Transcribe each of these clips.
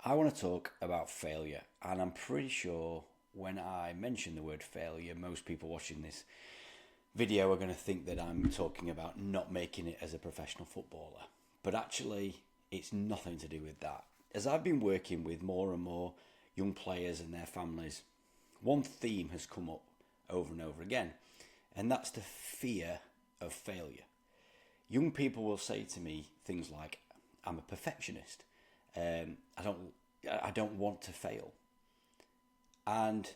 I want to talk about failure, and I'm pretty sure when I mention the word failure, most people watching this video are going to think that I'm talking about not making it as a professional footballer. But actually, it's nothing to do with that. As I've been working with more and more young players and their families, one theme has come up over and over again, and that's the fear of failure. Young people will say to me things like, "I'm a perfectionist. I don't want to fail," and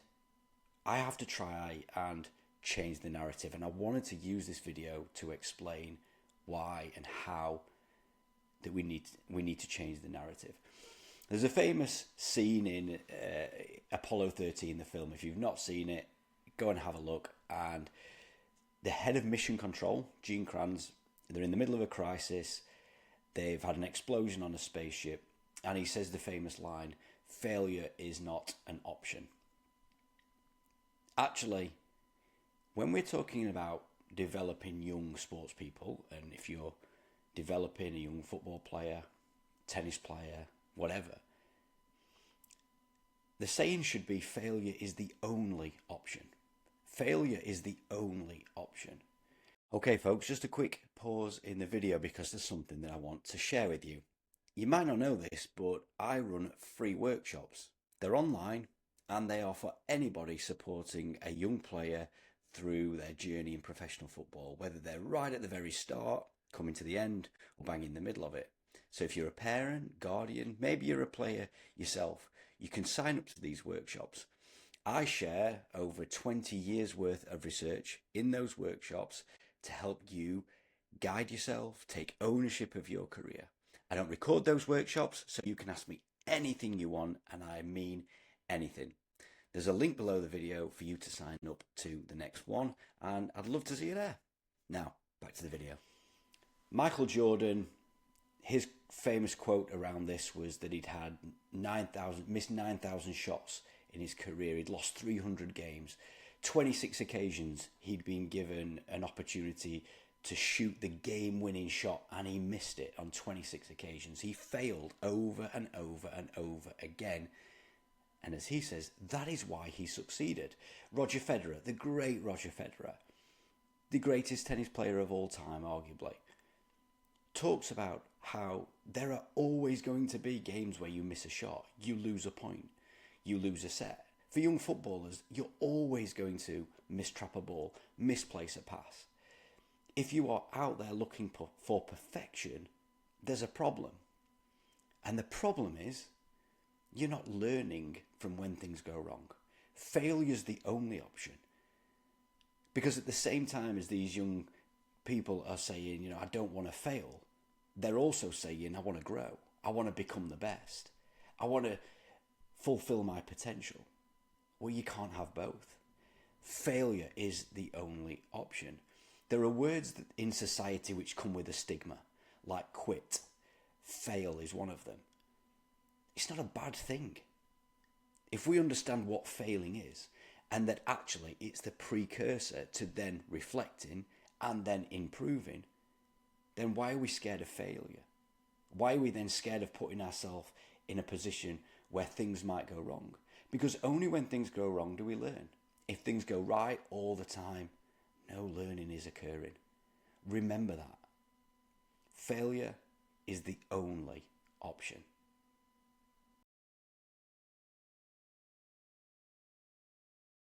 I have to try and change the narrative. And I wanted to use this video to explain why and how that we need to change the narrative. There's a famous scene in Apollo 13, the film. If you've not seen it, go and have a look. And the head of Mission Control, Gene Kranz, they're in the middle of a crisis. They've had an explosion on a spaceship, and he says the famous line, "Failure is not an option." Actually, when we're talking about developing young sports people, and if you're developing a young football player, tennis player, whatever, the saying should be failure is the only option. Failure is the only option. Okay, folks, just a quick pause in the video because there's something that I want to share with you. You might not know this, but I run free workshops. They're online and they are for anybody supporting a young player through their journey in professional football, whether they're right at the very start, coming to the end, or bang in the middle of it. So if you're a parent, guardian, maybe you're a player yourself, you can sign up to these workshops. I share over 20 years worth of research in those workshops to help you guide yourself, take ownership of your career. I don't record those workshops, so you can ask me anything you want, and I mean anything. There's a link below the video for you to sign up to the next one, and I'd love to see you there. Now, back to the video. Michael Jordan, his famous quote around this was that he'd had missed 9,000 shots in his career. He'd lost 300 games. 26 occasions he'd been given an opportunity to shoot the game-winning shot, and he missed it on 26 occasions. He failed over and over and over again. And as he says, that is why he succeeded. Roger Federer, the great Roger Federer, the greatest tennis player of all time, arguably, talks about how there are always going to be games where you miss a shot, you lose a point, you lose a set. For young footballers, you're always going to mistrap a ball, misplace a pass. If you are out there looking for perfection, there's a problem. And the problem is, you're not learning from when things go wrong. Failure is the only option. Because at the same time as these young people are saying, I don't want to fail, they're also saying, I want to grow. I want to become the best. I want to fulfill my potential. Well, you can't have both. Failure is the only option. There are words in society which come with a stigma, like quit. Fail is one of them. It's not a bad thing. If we understand what failing is, and that actually it's the precursor to then reflecting and then improving, then why are we scared of failure? Why are we then scared of putting ourselves in a position where things might go wrong? Because only when things go wrong do we learn. If things go right all the time, no learning is occurring. Remember that. Failure is the only option.